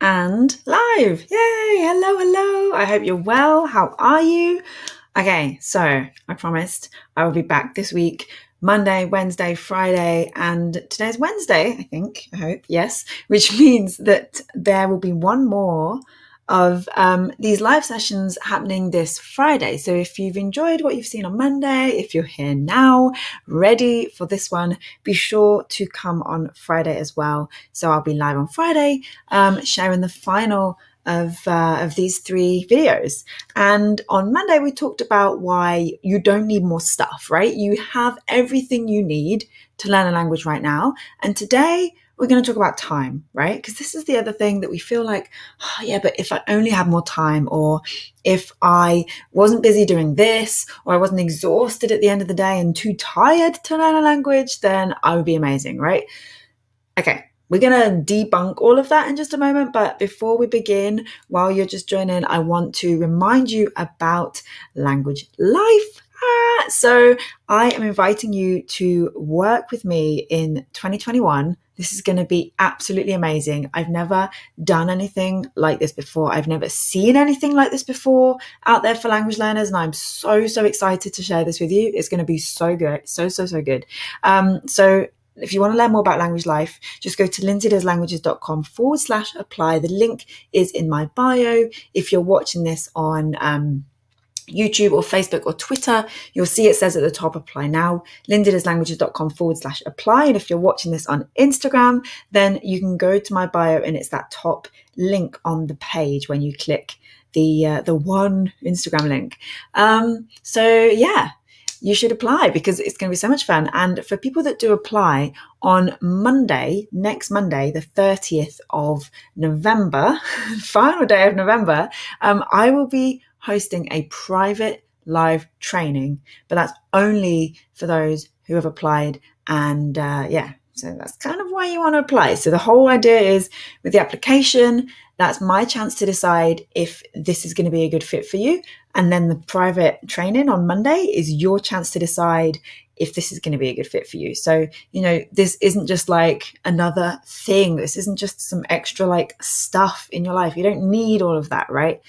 And live. Yay! Hello. I hope you're well. How are you? Okay, so I promised I will be back this week, Monday, Wednesday, Friday, and today's Wednesday, I hope, yes, which means that there will be one more of these live sessions happening this Friday. So if you've enjoyed what you've seen on Monday, if you're here now, ready for this one, be sure to come on Friday as well. So I'll be live on Friday, sharing the final of these 3 videos. And on Monday, we talked about why you don't need more stuff, right? You have everything you need to learn a language right now. And today, we're going to talk about time, right? Because this is the other thing that we feel like, oh, yeah, but if I only had more time, or if I wasn't busy doing this, or I wasn't exhausted at the end of the day and too tired to learn a language, then I would be amazing, right? Okay, we're going to debunk all of that in just a moment. But before we begin, while you're just joining, I want to remind you about Language Life. So I am inviting you to work with me in 2021. This is going to be absolutely amazing. I've never done anything like this before. I've never seen anything like this before out there for language learners. And I'm so excited to share this with you. It's going to be so good. So good. So if you want to learn more about Language Life, just go to lindsaydoeslanguages.com/apply. The link is in my bio. If you're watching this on YouTube or Facebook or Twitter, you'll see it says at the top, apply now, lindsaydoeslanguages.com/apply. And if you're watching this on Instagram, then you can go to my bio and it's that top link on the page when you click the one Instagram link. So yeah, you should apply because it's going to be so much fun. And for people that do apply on Monday, next Monday, the 30th of November, final day of November, I will be hosting a private live training, but that's only for those who have applied. And so that's kind of why you want to apply. So the whole idea is with the application, that's my chance to decide if this is going to be a good fit for you. And then the private training on Monday is your chance to decide if this is going to be a good fit for you. So, this isn't just like another thing. This isn't just some extra like stuff in your life. You don't need all of that, right?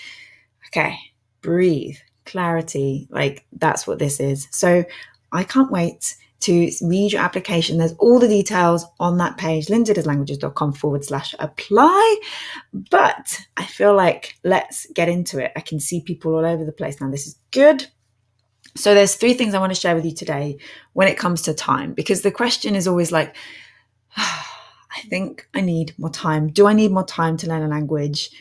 Okay, breathe, clarity, like that's what this is. So I can't wait to read your application. There's all the details on that page, lindsaydoeslanguages.com/apply. But I feel like let's get into it. I can see people all over the place now. This is good. So there's 3 things I want to share with you today when it comes to time, because the question is always like, I think I need more time. Do I need more time to learn a language?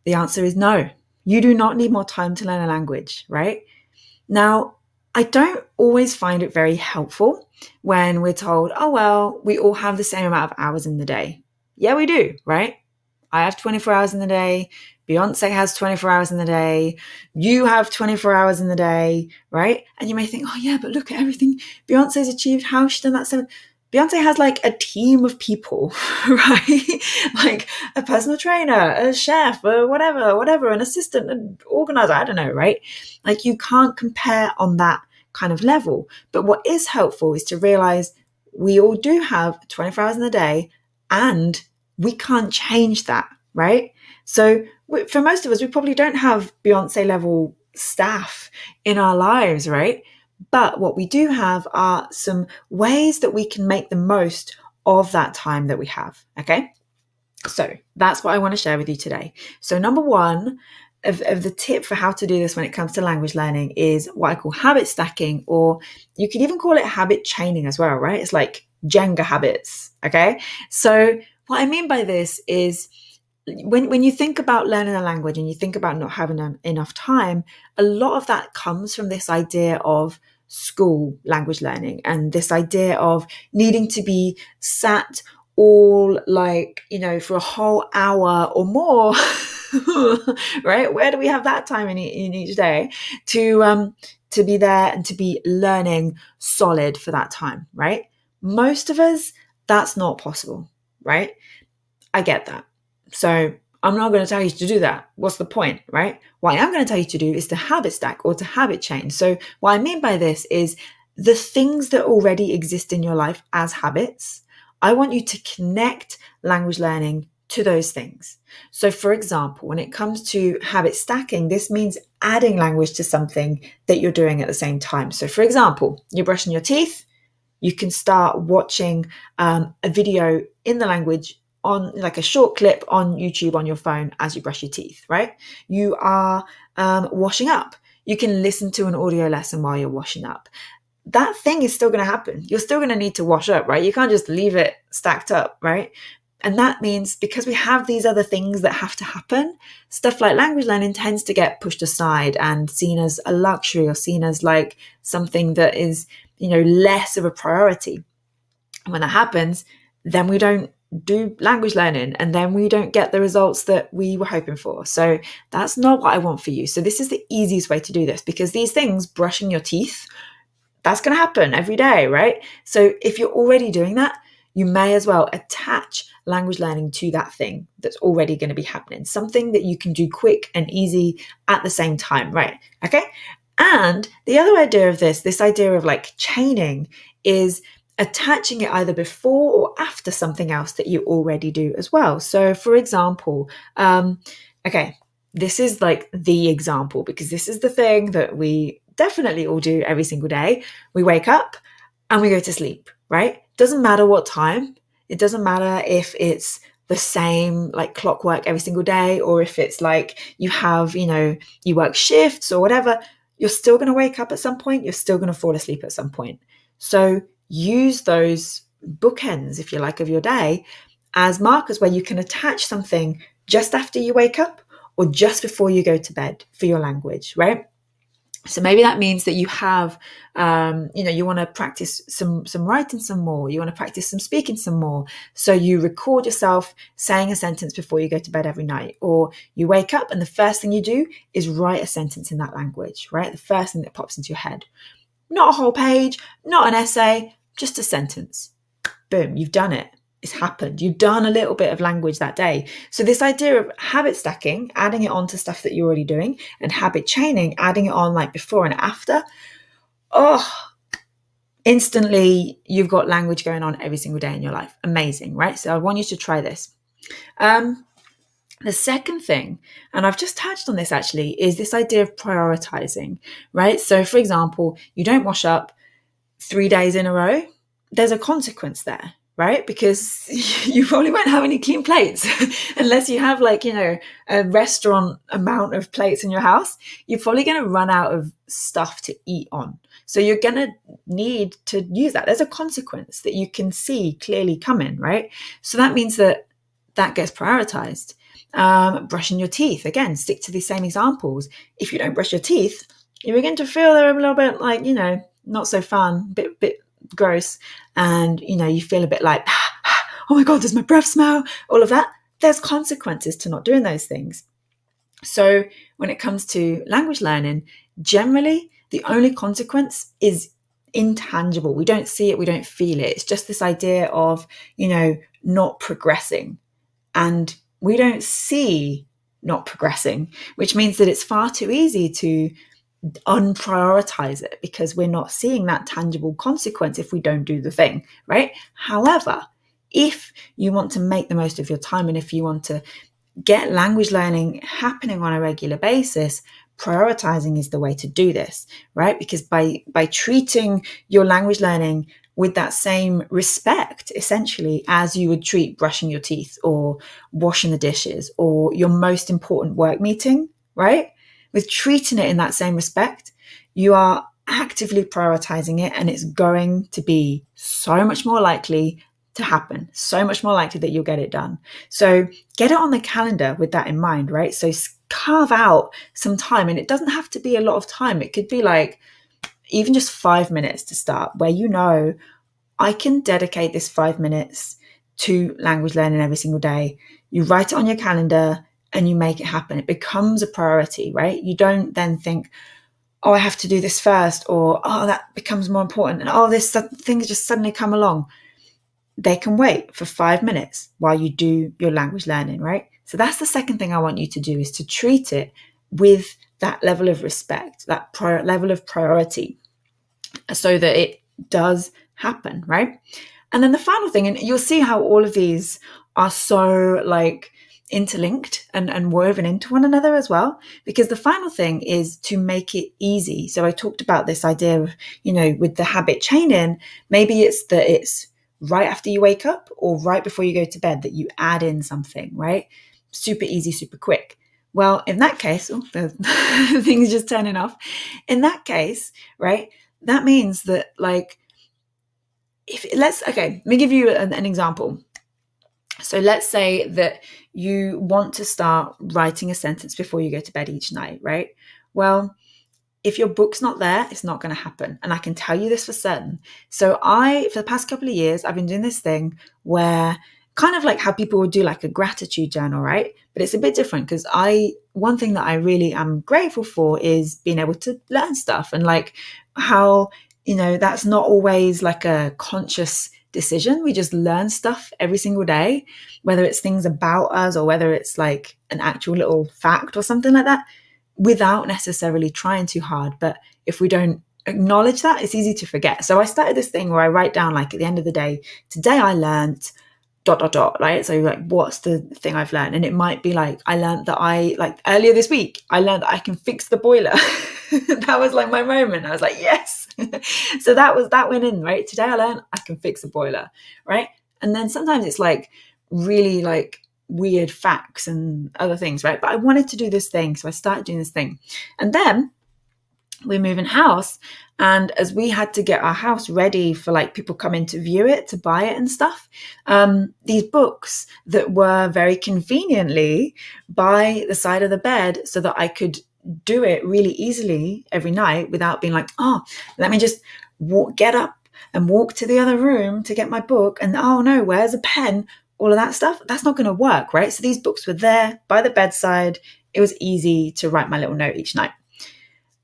The answer is no. You do not need more time to learn a language, right? Now, I don't always find it very helpful when we're told, oh, well, we all have the same amount of hours in the day. Yeah, we do, right? I have 24 hours in the day. Beyonce has 24 hours in the day. You have 24 hours in the day, right? And you may think, oh, yeah, but look at everything Beyonce's achieved. How has she done that? Beyonce has like a team of people, right? Like a personal trainer, a chef, or whatever, an assistant, an organizer, I don't know, right? Like you can't compare on that kind of level. But what is helpful is to realize we all do have 24 hours in the day and we can't change that, right? So for most of us, we probably don't have Beyonce level staff in our lives, right? But what we do have are some ways that we can make the most of that time that we have, okay? So that's what I want to share with you today. So number 1 of the tip for how to do this when it comes to language learning is what I call habit stacking, or you could even call it habit chaining as well, right? It's like Jenga habits, okay? So what I mean by this is when you think about learning a language and you think about not having enough time, a lot of that comes from this idea of school language learning and this idea of needing to be sat all for a whole hour or more, right? Where do we have that time in each day to be there and to be learning solid for that time, right? Most of us, that's not possible, right? I get that. So I'm not going to tell you to do that. What's the point, right? What I am going to tell you to do is to habit stack or to habit chain. So what I mean by this is the things that already exist in your life as habits. I want you to connect language learning to those things. So, for example, when it comes to habit stacking, this means adding language to something that you're doing at the same time. So, for example, you're brushing your teeth, you can start watching a video in the language on like a short clip on YouTube on your phone as you brush your teeth, right? You are washing up. You can listen to an audio lesson while you're washing up. That thing is still going to happen. You're still going to need to wash up, right? You can't just leave it stacked up, right? And that means because we have these other things that have to happen, stuff like language learning tends to get pushed aside and seen as a luxury or seen as like something that is, less of a priority. And when that happens, then we don't do language learning and then we don't get the results that we were hoping for. So that's not what I want for you. So this is the easiest way to do this, because these things, brushing your teeth, that's going to happen every day, right? So if you're already doing that, you may as well attach language learning to that thing that's already going to be happening, something that you can do quick and easy at the same time, right? Okay. And the other idea of this idea of like chaining, is attaching it either before or after something else that you already do as well. So for example, okay, this is like the example, because this is the thing that we definitely all do every single day. We wake up and we go to sleep, right? Doesn't matter what time. It doesn't matter if it's the same like clockwork every single day, or if it's like you have, you work shifts or whatever. You're still going to wake up at some point. You're still going to fall asleep at some point. So use those bookends, if you like, of your day as markers where you can attach something just after you wake up or just before you go to bed for your language, right? So maybe that means that you have, you want to practice some writing some more. You want to practice some speaking some more. So you record yourself saying a sentence before you go to bed every night. Or you wake up and the first thing you do is write a sentence in that language, right? The first thing that pops into your head. Not a whole page, not an essay, just a sentence. Boom, you've done it. It's happened. You've done a little bit of language that day. So this idea of habit stacking, adding it on to stuff that you're already doing, and habit chaining, adding it on like before and after, instantly you've got language going on every single day in your life. Amazing, right? So I want you to try this. The second thing, and I've just touched on this actually, is this idea of prioritizing, right? So for example, you don't wash up 3 days in a row. There's a consequence there, right? Because you probably won't have any clean plates unless you have like, a restaurant amount of plates in your house. You're probably going to run out of stuff to eat on. So you're going to need to use that. There's a consequence that you can see clearly coming, right? So that means that gets prioritized. Brushing your teeth, again, stick to these same examples. If you don't brush your teeth, you begin to feel they're a little bit like, not so fun, bit gross, and you feel a bit like, oh my god, does my breath smell? All of that. There's consequences to not doing those things. So when it comes to language learning, generally the only consequence is intangible. We don't see it, we don't feel it. It's just this idea of not progressing, and we don't see not progressing, which means that it's far too easy to unprioritize it because we're not seeing that tangible consequence if we don't do the thing, right? However, if you want to make the most of your time and if you want to get language learning happening on a regular basis, prioritizing is the way to do this, right? Because by treating your language learning with that same respect, essentially, as you would treat brushing your teeth or washing the dishes or your most important work meeting, right? With treating it in that same respect, you are actively prioritizing it, and it's going to be so much more likely to happen, so much more likely that you'll get it done. So get it on the calendar with that in mind, right? So carve out some time, and it doesn't have to be a lot of time. It could be like even just 5 minutes to start, where I can dedicate this 5 minutes to language learning every single day. You write it on your calendar and you make it happen. It becomes a priority, right? You don't then think, oh, I have to do this first, or, oh, that becomes more important. And, oh, this things just suddenly come along. They can wait for 5 minutes while you do your language learning, right? So that's the second thing I want you to do, is to treat it with that level of respect, that level of priority, so that it does happen, right? And then the final thing, and you'll see how all of these are so like interlinked and woven into one another as well. Because the final thing is to make it easy. So I talked about this idea of, with the habit chaining, maybe it's that it's right after you wake up or right before you go to bed that you add in something, right? Super easy, super quick. Well, in that case, the thing's just turning off. In that case, right, that means that let me give you an example. So let's say that you want to start writing a sentence before you go to bed each night, right? Well, if your book's not there, it's not going to happen. And I can tell you this for certain. So for the past couple of years, I've been doing this thing where kind of like how people would do like a gratitude journal, right? But it's a bit different because one thing that I really am grateful for is being able to learn stuff and like how, that's not always like a conscious decision. We just learn stuff every single day, whether it's things about us or whether it's like an actual little fact or something like that, without necessarily trying too hard. But if we don't acknowledge that, it's easy to forget. So I started this thing where I write down, like, at the end of the day, today I learned ... right? So like, what's the thing I've learned? And it might be like, I learned that earlier this week, I learned that I can fix the boiler. That was like my moment. I was like, yes. So that went in, right? Today I learned I can fix a boiler, right? And then sometimes it's like really like weird facts and other things, right? But I wanted to do this thing, so I started doing this thing. And then we're moving house, and as we had to get our house ready for like people coming to view it, to buy it and stuff, these books that were very conveniently by the side of the bed so that I could do it really easily every night without being like, oh, let me just get up and walk to the other room to get my book, and oh no, where's a pen? All of that stuff, that's not going to work, right? So these books were there by the bedside. It was easy to write my little note each night.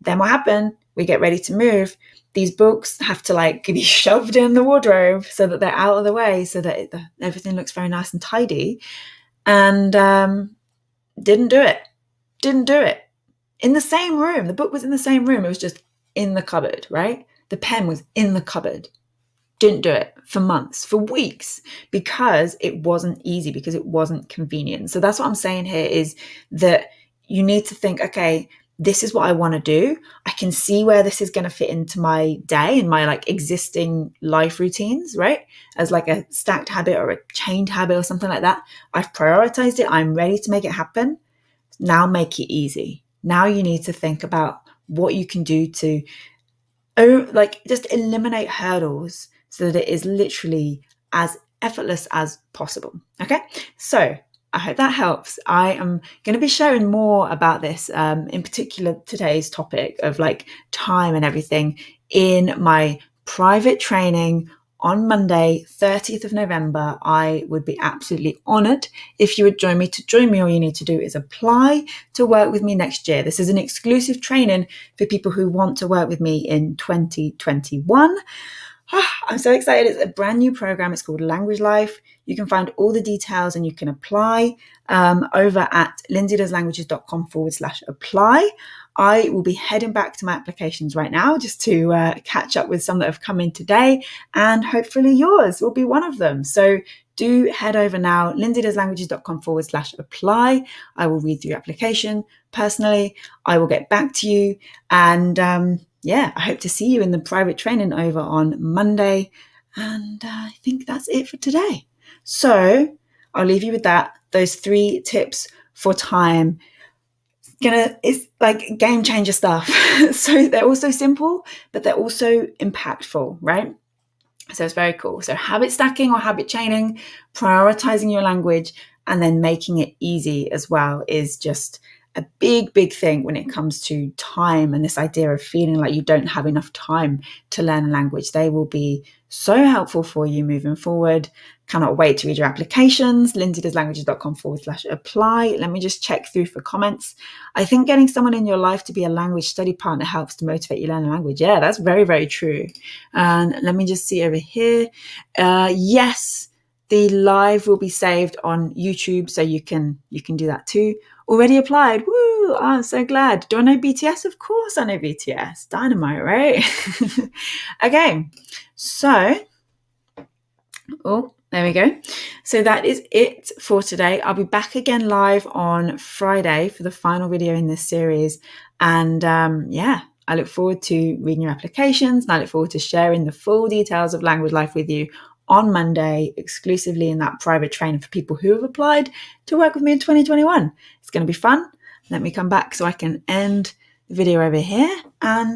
Then what happened? We get ready to move. These books have to like be shoved in the wardrobe so that they're out of the way, so that everything looks very nice and tidy. And didn't do it. In the same room. The book was in the same room. It was just in the cupboard, right? The pen was in the cupboard. Didn't do it for months, for weeks, because it wasn't easy, because it wasn't convenient. So that's what I'm saying here, is that you need to think, okay, this is what I want to do. I can see where this is going to fit into my day and my like existing life routines, right? As like a stacked habit or a chained habit or something like that. I've prioritized it. I'm ready to make it happen. Now make it easy. Now you need to think about what you can do to just eliminate hurdles so that it is literally as effortless as possible. Okay, so I hope that helps. I am going to be sharing more about this, in particular today's topic of like time and everything, in my private training on Monday, 30th of November. I would be absolutely honored if you would join me. To join me, all you need to do is apply to work with me next year. This is an exclusive training for people who want to work with me in 2021. I'm so excited. It's a brand new program. It's called Language Life. You can find all the details and you can apply over at lindsaydoeslanguages.com/apply. I will be heading back to my applications right now just to catch up with some that have come in today, and hopefully yours will be one of them. So do head over now, lindsaydoeslanguages.com/apply. I will read through your application personally. I will get back to you, and I hope to see you in the private training over on Monday. And I think that's it for today. So I'll leave you with that. Those 3 tips for time. It's like game changer stuff. So they're also simple, but they're also impactful, right? So it's very cool. So habit stacking or habit chaining, prioritizing your language, and then making it easy as well is just a big, big thing when it comes to time and this idea of feeling like you don't have enough time to learn a language. They will be so helpful for you moving forward. Cannot wait to read your applications. lindsaydoeslanguages.com/apply. Let me just check through for comments. I think getting someone in your life to be a language study partner helps to motivate you to learn a language. Yeah, that's very, very true. And let me just see over here. Yes, the live will be saved on YouTube, so you can do that too. Already applied. Woo! I'm so glad. Do I know BTS? Of course I know BTS. Dynamite, right? Okay. So, There we go. So that is it for today. I'll be back again live on Friday for the final video in this series. And I look forward to reading your applications, and I look forward to sharing the full details of Language Life with you on Monday, exclusively in that private training for people who have applied to work with me in 2021. It's going to be fun. Let me come back so I can end the video over here, and